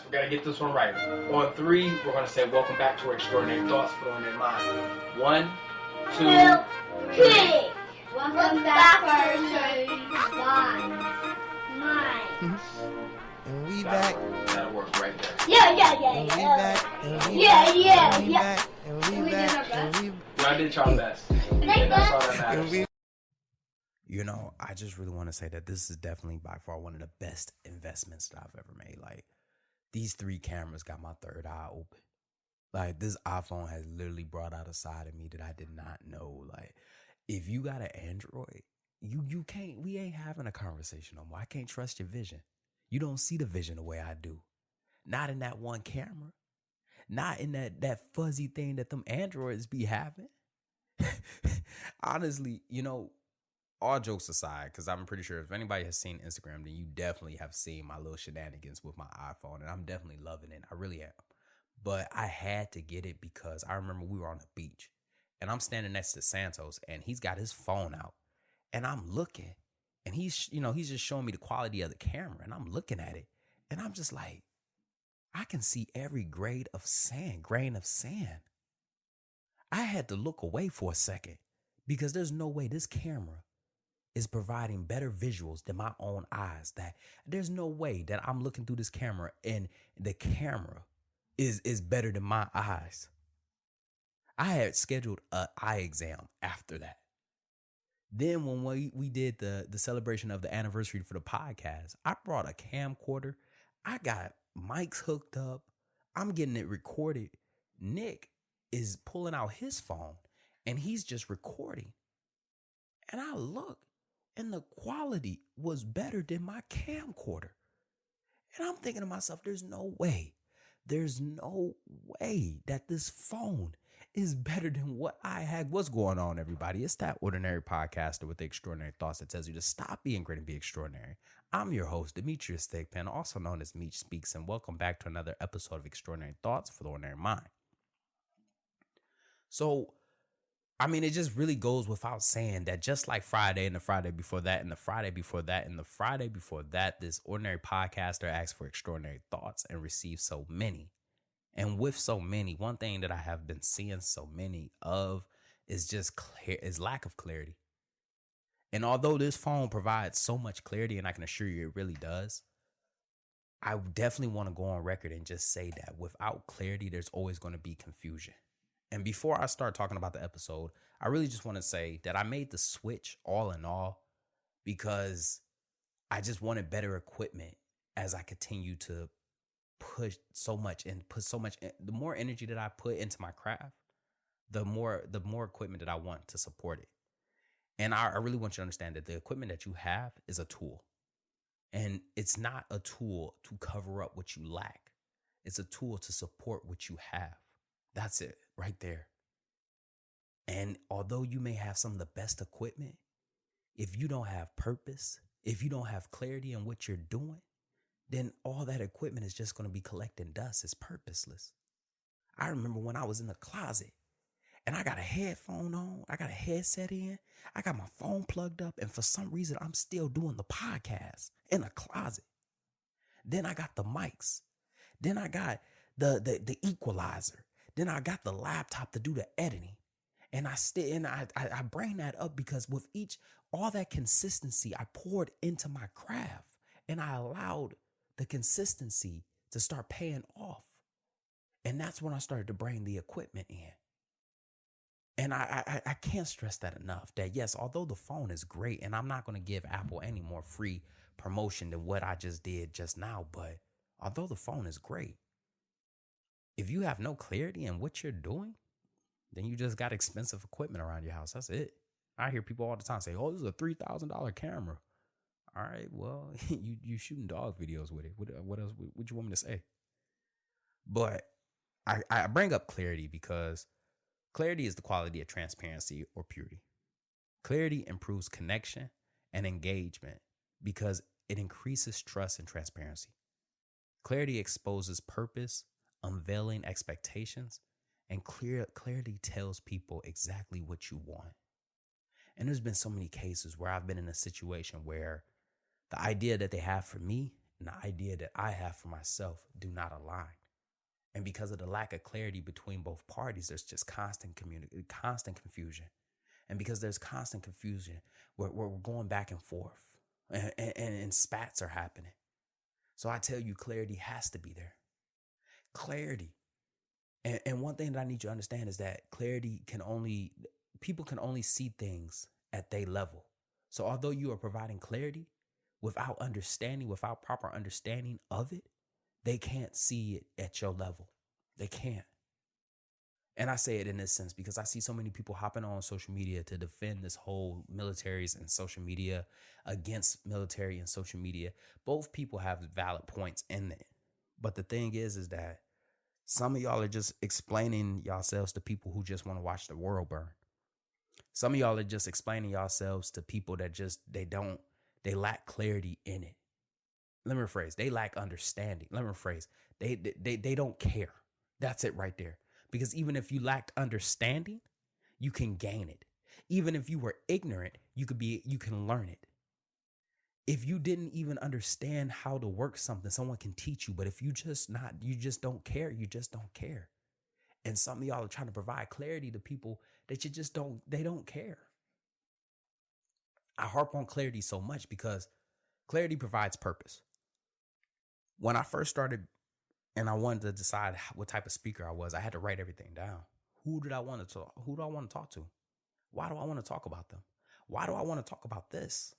We got to get this one right. On three, we're going to say, welcome back to Extraordinary Thoughts for On Their Mind. 1, 2, 3. Welcome back to Extraordinary Minds. And we back. That'll work right there. Yeah. And we back. And we Yeah. back. And we back. And we Y'all did y'all best. And that's all that matters. You know, I just really want to say that this is definitely by far one of the best investments that I've ever made. Like, these 3 cameras got my third eye open. Like, this iPhone has literally brought out a side of me that I did not know. Like, if you got an Android, you can't, we ain't having a conversation no more. I can't trust your vision. You don't see the vision the way I do. Not in that one camera. Not in that fuzzy thing that them Androids be having. Honestly, you know, all jokes aside, because I'm pretty sure if anybody has seen Instagram, then you definitely have seen my little shenanigans with my iPhone, and I'm definitely loving it. I really am. But I had to get it because I remember we were on the beach, and I'm standing next to Santos, and he's got his phone out, and I'm looking, and he's just showing me the quality of the camera, and I'm looking at it, and I'm just like, I can see every grain of sand. I had to look away for a second because there's no way this camera is providing better visuals than my own eyes. That there's no way that I'm looking through this camera and the camera is better than my eyes. I had scheduled an eye exam after that. Then when we did the celebration of the anniversary for the podcast, I brought a camcorder. I got mics hooked up. I'm getting it recorded. Nick is pulling out his phone and he's just recording. And I look and the quality was better than my camcorder. And I'm thinking to myself, there's no way that this phone is better than what I had. What's going on, everybody? It's that ordinary podcaster with the extraordinary thoughts that tells you to stop being great and be extraordinary. I'm your host, Demetrius Thigpen, also known as Meech Speaks, and welcome back to another episode of Extraordinary Thoughts for the Ordinary Mind. So, I mean, it just really goes without saying that just like Friday and the Friday before that and the Friday before that and the Friday before that, this ordinary podcaster asked for extraordinary thoughts and received so many. And with so many, one thing that I have been seeing so many of is just lack of clarity. And although this phone provides so much clarity, and I can assure you it really does, I definitely want to go on record and just say that without clarity, there's always going to be confusion. And before I start talking about the episode, I really just want to say that I made the switch all in all because I just wanted better equipment as I continue to push so much and put so much. The more energy that I put into my craft, the more equipment that I want to support it. And I really want you to understand that the equipment that you have is a tool. And it's not a tool to cover up what you lack. It's a tool to support what you have. That's it right there. And although you may have some of the best equipment, if you don't have purpose, if you don't have clarity in what you're doing, then all that equipment is just going to be collecting dust. It's purposeless. I remember when I was in the closet and I got a headphone on, I got a headset in, I got my phone plugged up, and for some reason I'm still doing the podcast in a closet. Then I got the mics. Then I got the equalizer. Then I got the laptop to do the editing. And I bring that up because with all that consistency I poured into my craft, and I allowed the consistency to start paying off. And that's when I started to bring the equipment in. And I can't stress that enough, that yes, although the phone is great, and I'm not going to give Apple any more free promotion than what I just did just now, but although the phone is great, if you have no clarity in what you're doing, then you just got expensive equipment around your house. That's it. I hear people all the time say, oh, this is a $3,000 camera. All right, well, you shooting dog videos with it. What else would you want me to say? But I bring up clarity because clarity is the quality of transparency or purity. Clarity improves connection and engagement because it increases trust and transparency. Clarity exposes purpose, unveiling expectations, and clarity tells people exactly what you want. And there's been so many cases where I've been in a situation where the idea that they have for me and the idea that I have for myself do not align. And because of the lack of clarity between both parties, there's just constant confusion. And because there's constant confusion, we're going back and forth, and spats are happening. So I tell you, clarity has to be there. Clarity. And one thing that I need you to understand is that people can only see things at their level. So although you are providing clarity, without proper understanding of it, they can't see it at your level. They can't. And I say it in this sense because I see so many people hopping on social media to defend this whole militaries and social media against military and social media. Both people have valid points in it. But the thing is that some of y'all are just explaining yourselves to people who just want to watch the world burn. Some of y'all are just explaining yourselves to people that they lack clarity in it. Let me rephrase. They lack understanding. Let me rephrase. They don't care. That's it right there. Because even if you lacked understanding, you can gain it. Even if you were ignorant, you can learn it. If you didn't even understand how to work something, someone can teach you. But if you just don't care, you just don't care. And some of y'all are trying to provide clarity to people that they don't care. I harp on clarity so much because clarity provides purpose. When I first started and I wanted to decide what type of speaker I was, I had to write everything down. Who do I want to talk to? Why do I want to talk about them? Why do I want to talk about this?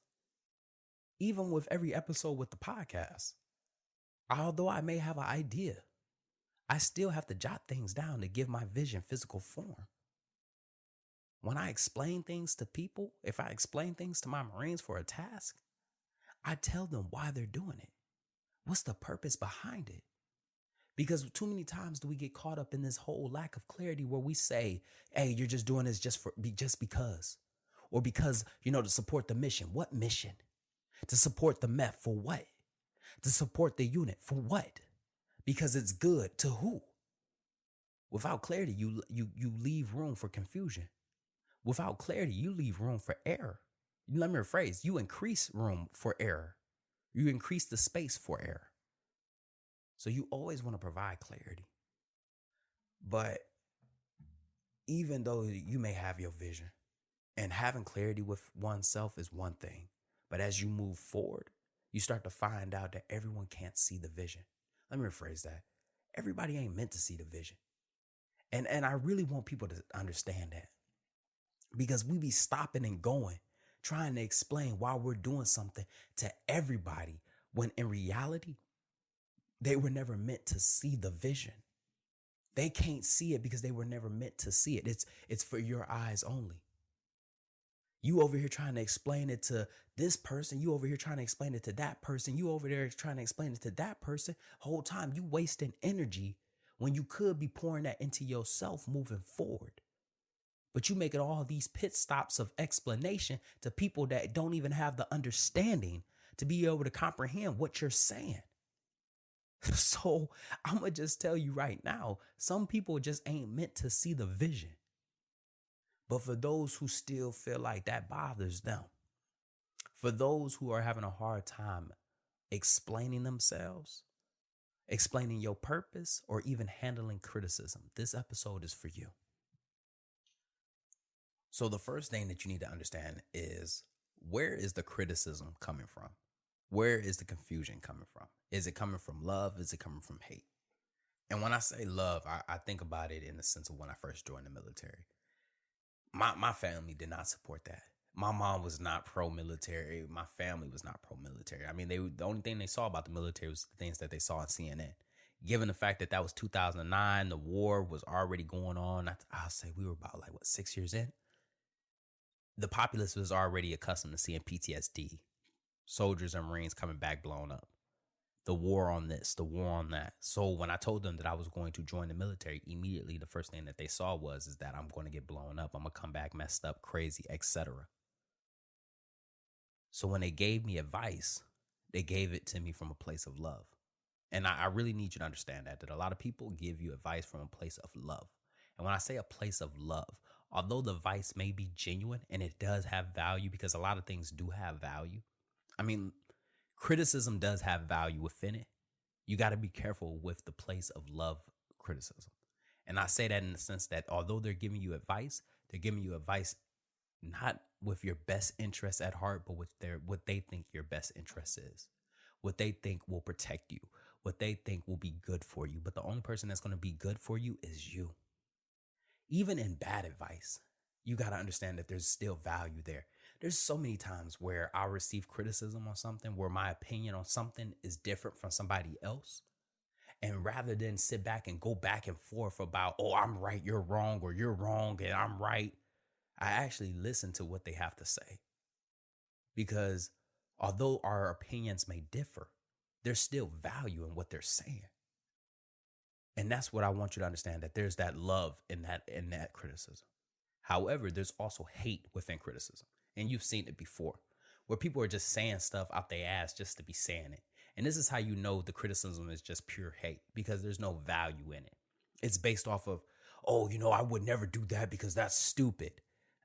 Even with every episode with the podcast, although I may have an idea, I still have to jot things down to give my vision physical form. When I explain things to people, if I explain things to my Marines for a task, I tell them why they're doing it. What's the purpose behind it? Because too many times do we get caught up in this whole lack of clarity where we say, hey, you're just doing this just because, or because, to support the mission. What mission? To support the MEF for what? To support the unit for what? Because it's good to who? Without clarity, you leave room for confusion. Without clarity, you leave room for error. Let me rephrase, you increase room for error. You increase the space for error. So you always want to provide clarity. But even though you may have your vision, and having clarity with oneself is one thing, but as you move forward, you start to find out that everyone can't see the vision. Let me rephrase that. Everybody ain't meant to see the vision. And I really want people to understand that. Because we be stopping and going, trying to explain why we're doing something to everybody, when in reality, they were never meant to see the vision. They can't see it because they were never meant to see it. It's for your eyes only. You over here trying to explain it to this person. You over here trying to explain it to that person. You over there trying to explain it to that person. Whole time you wasting energy when you could be pouring that into yourself moving forward. But you making all these pit stops of explanation to people that don't even have the understanding to be able to comprehend what you're saying. So I'm going to just tell you right now, some people just ain't meant to see the vision. But for those who still feel like that bothers them, for those who are having a hard time explaining themselves, explaining your purpose, or even handling criticism, this episode is for you. So the first thing that you need to understand is, where is the criticism coming from? Where is the confusion coming from? Is it coming from love? Is it coming from hate? And when I say love, I think about it in the sense of when I first joined the military. My family did not support that. My mom was not pro-military. My family was not pro-military. I mean, the only thing they saw about the military was the things that they saw on CNN. Given the fact that was 2009, the war was already going on. I'll say we were about 6 years in. The populace was already accustomed to seeing PTSD. Soldiers and Marines coming back blown up. The war on this, the war on that. So when I told them that I was going to join the military, immediately the first thing that they saw is that I'm going to get blown up. I'm going to come back messed up, crazy, etc. So when they gave me advice, they gave it to me from a place of love. And I really need you to understand that a lot of people give you advice from a place of love. And when I say a place of love, although the advice may be genuine and it does have value, because a lot of things do have value. I mean, Criticism does have value within it. You got to be careful with the place of love criticism. And I say that in the sense that although they're giving you advice, they're giving you advice not with your best interest at heart, but with what they think your best interest is, what they think will protect you, what they think will be good for you. But the only person that's going to be good for you is you. Even in bad advice, you got to understand that there's still value there. There's so many times where I'll receive criticism on something, where my opinion on something is different from somebody else. And rather than sit back and go back and forth about, oh, I'm right, you're wrong, or you're wrong and I'm right, I actually listen to what they have to say. Because although our opinions may differ, there's still value in what they're saying. And that's what I want you to understand, that there's that love in that criticism. However, there's also hate within criticism. And you've seen it before, where people are just saying stuff out their ass just to be saying it. And this is how you know the criticism is just pure hate, because there's no value in it. It's based off of, oh, I would never do that because that's stupid.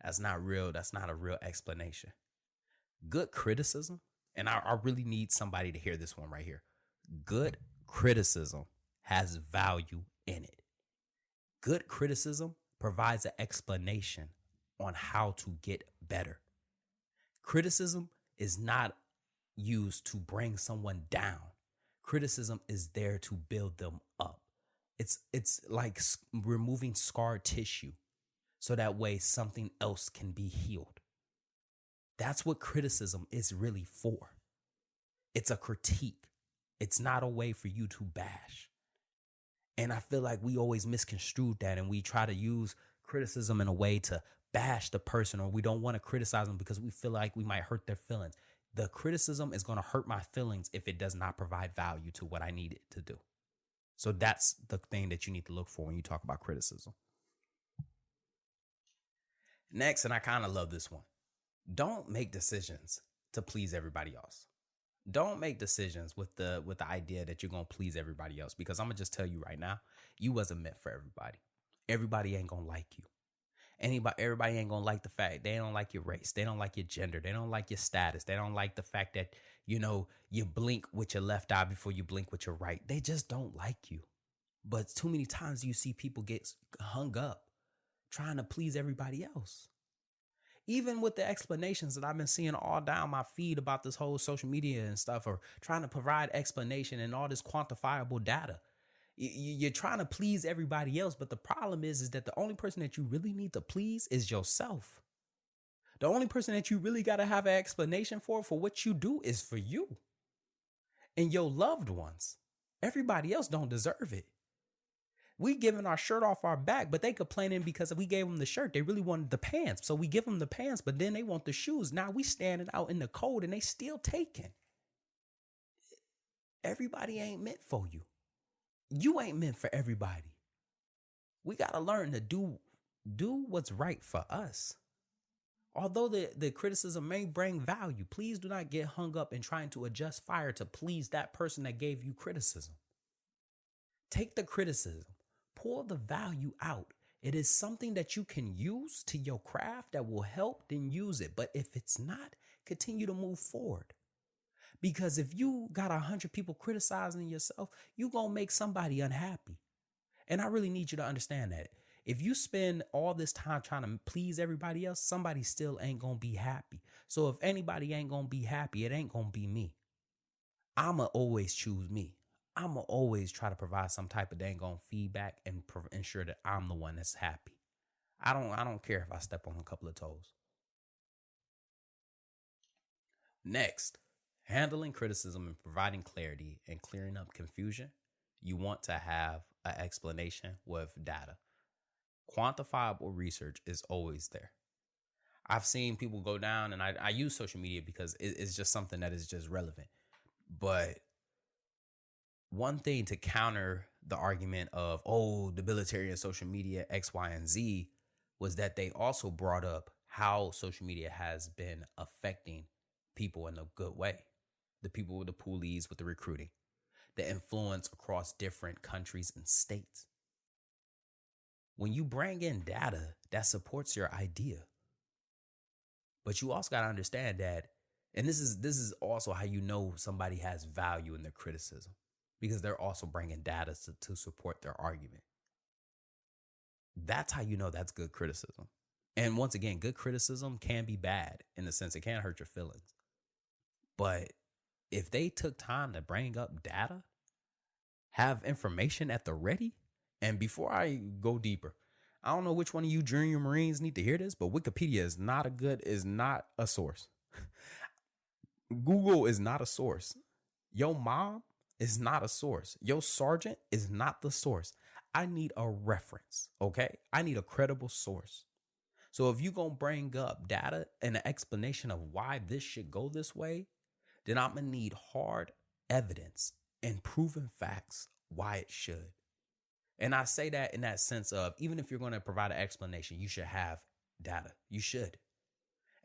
That's not real. That's not a real explanation. Good criticism, and I really need somebody to hear this one right here. Good criticism has value in it. Good criticism provides an explanation on how to get better. Criticism is not used to bring someone down. Criticism is there to build them up. It's like removing scar tissue so that way something else can be healed. That's what criticism is really for. It's a critique. It's not a way for you to bash. And I feel like we always misconstrued that, and we try to use criticism in a way to bash the person, or we don't want to criticize them because we feel like we might hurt their feelings. The criticism is going to hurt my feelings if it does not provide value to what I need it to do. So that's the thing that you need to look for when you talk about criticism. Next, and I kind of love this one, don't make decisions to please everybody else. Don't make decisions with the idea that you're going to please everybody else, because I'm going to just tell you right now, you wasn't meant for everybody. Everybody ain't going to like you. Everybody ain't going to like the fact they don't like your race. They don't like your gender. They don't like your status. They don't like the fact that, you blink with your left eye before you blink with your right. They just don't like you. But too many times you see people get hung up trying to please everybody else. Even with the explanations that I've been seeing all down my feed about this whole social media and stuff, or trying to provide explanation and all this quantifiable data. You're trying to please everybody else. But the problem is that the only person that you really need to please is yourself. The only person that you really got to have an explanation for what you do is for you and your loved ones. Everybody else don't deserve it. We giving our shirt off our back, but they complaining because we gave them the shirt. They really wanted the pants. So we give them the pants, but then they want the shoes. Now we standing out in the cold and they still taking. Everybody ain't meant for you. You ain't meant for everybody. We got to learn to do what's right for us. Although the criticism may bring value, please do not get hung up in trying to adjust fire to please that person that gave you criticism. Take the criticism. Pull the value out. It is something that you can use to your craft that will help, then use it. But if it's not, continue to move forward. Because if you got 100 people criticizing yourself, you're going to make somebody unhappy. And I really need you to understand that. If you spend all this time trying to please everybody else, somebody still ain't going to be happy. So if anybody ain't going to be happy, it ain't going to be me. I'ma always choose me. I'ma always try to provide some type of dang on feedback and ensure that I'm the one that's happy. I don't care if I step on a couple of toes. Next, handling criticism and providing clarity and clearing up confusion. You want to have an explanation with data. Quantifiable research is always there. I've seen people go down, and I use social media because it's just something that is just relevant. But one thing to counter the argument of, debilitarian social media, X, Y, and Z, was that they also brought up how social media has been affecting people in a good way. The people with the police, with the recruiting, the influence across different countries and states. When you bring in data that supports your idea, but you also got to understand that And this is also how you know somebody has value in their criticism, because they're also bringing data to support their argument. That's how you know that's good criticism. And once again, good criticism can be bad in the sense it can hurt your feelings. But if they took time to bring up data, have information at the ready, and before I go deeper, I don't know which one of you junior Marines need to hear this, but Wikipedia is not a source. Google is not a source. Your mom is not a source. Your sergeant is not the source. I need a reference, okay? I need a credible source. So if you're going to bring up data and an explanation of why this should go this way, then I'm going to need hard evidence and proven facts why it should. And I say that in that sense of, even if you're going to provide an explanation, you should have data. You should.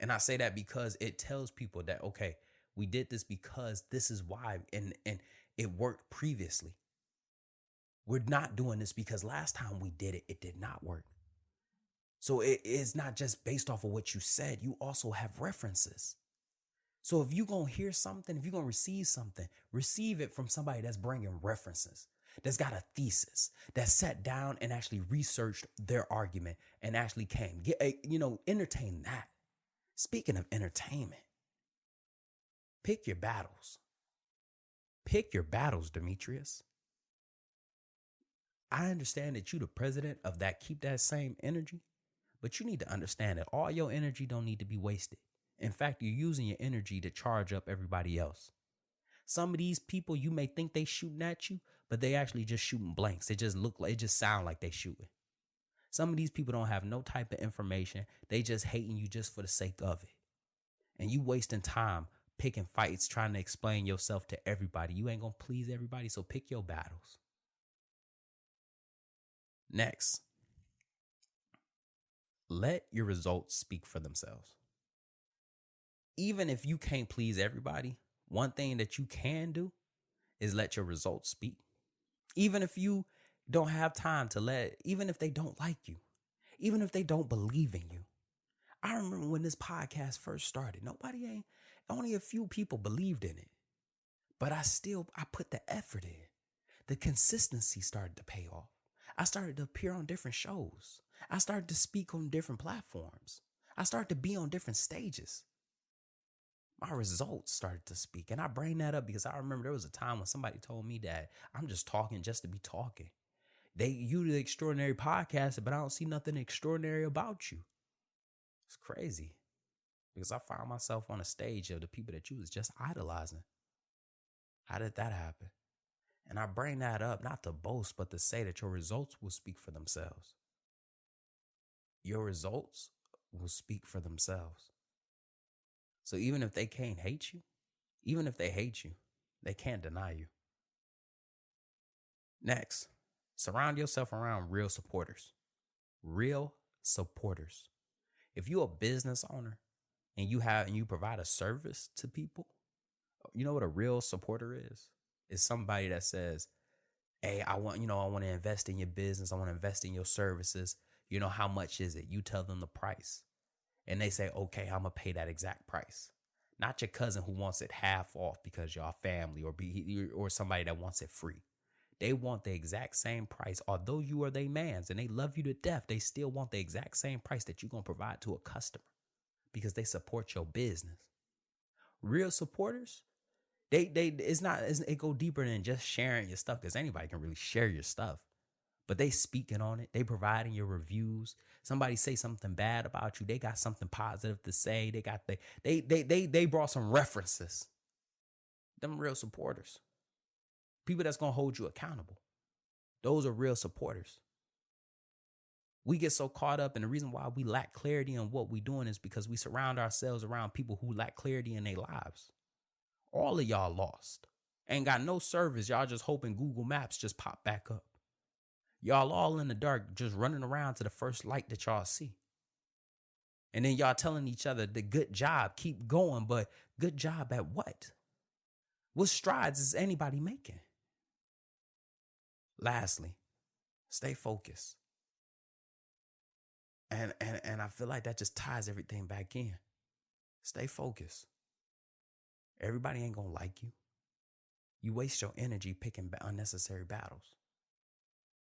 And I say that because it tells people that, okay, we did this because this is why, and it worked previously. We're not doing this because last time we did it, it did not work. So it is not just based off of what you said. You also have references. So if you're going to hear something, if you're going to receive something, receive it from somebody that's bringing references, that's got a thesis, that sat down and actually researched their argument and actually came. Entertain that. Speaking of entertainment, pick your battles. Pick your battles, Demetrius. I understand that you're the president of that. Keep that same energy, but you need to understand that all your energy don't need to be wasted. In fact, you're using your energy to charge up everybody else. Some of these people, you may think they shooting at you, but they actually just shooting blanks. It just sound like they shooting. Some of these people don't have no type of information. They just hating you just for the sake of it. And you wasting time picking fights, trying to explain yourself to everybody. You ain't gonna please everybody, so pick your battles. Next, let your results speak for themselves. Even if you can't please everybody, one thing that you can do is let your results speak. Even if you don't have time even if they don't like you, even if they don't believe in you. I remember when this podcast first started, only a few people believed in it, but I put the effort in. The consistency started to pay off. I started to appear on different shows. I started to speak on different platforms. I started to be on different stages. My results started to speak. And I bring that up because I remember there was a time when somebody told me that I'm just talking just to be talking. You the extraordinary podcaster, but I don't see nothing extraordinary about you. It's crazy because I found myself on a stage of the people that you was just idolizing. How did that happen? And I bring that up not to boast, but to say that your results will speak for themselves. Your results will speak for themselves. So even if they can't hate you, even if they hate you, they can't deny you. Next, surround yourself around real supporters. Real supporters. If you're a business owner and you provide a service to people, you know what a real supporter is? It's somebody that says, hey, I want to invest in your business. I want to invest in your services. You know, how much is it? You tell them the price. And they say, okay, I'm going to pay that exact price. Not your cousin who wants it half off because y'all family or somebody that wants it free. They want the exact same price. Although you are their mans and they love you to death, they still want the exact same price that you're going to provide to a customer because they support your business. Real supporters, it go deeper than just sharing your stuff because anybody can really share your stuff. But they speaking on it. They providing your reviews. Somebody say something bad about you. They got something positive to say. They brought some references. Them real supporters. People that's going to hold you accountable. Those are real supporters. We get so caught up, and the reason why we lack clarity in what we're doing is because we surround ourselves around people who lack clarity in their lives. All of y'all lost. Ain't got no service. Y'all just hoping Google Maps just pop back up. Y'all all in the dark, just running around to the first light that y'all see. And then y'all telling each other the good job, keep going, but good job at what? What strides is anybody making? Lastly, stay focused. And I feel like that just ties everything back in. Stay focused. Everybody ain't gonna like you. You waste your energy picking unnecessary battles.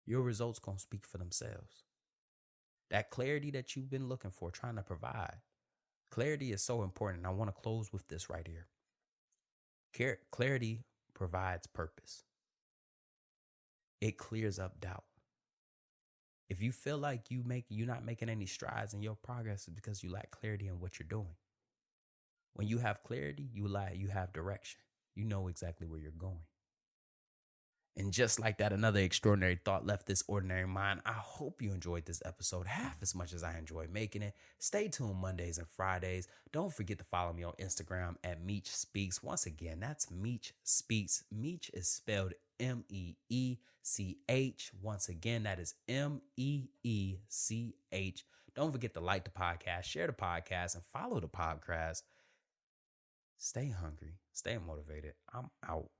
Your results gonna speak for themselves. That clarity that you've been looking for, trying to provide. Clarity is so important. I want to close with this right here. Clarity provides purpose. It clears up doubt. If you feel like you're not making any strides in your progress, it's because you lack clarity in what you're doing. When you have clarity, you have direction. You know exactly where you're going. And just like that, another extraordinary thought left this ordinary mind. I hope you enjoyed this episode half as much as I enjoy making it. Stay tuned Mondays and Fridays. Don't forget to follow me on Instagram at Meech Speaks. Once again, that's Meech Speaks. Meech is spelled Meech. Once again, that is Meech. Don't forget to like the podcast, share the podcast, and follow the podcast. Stay hungry. Stay motivated. I'm out.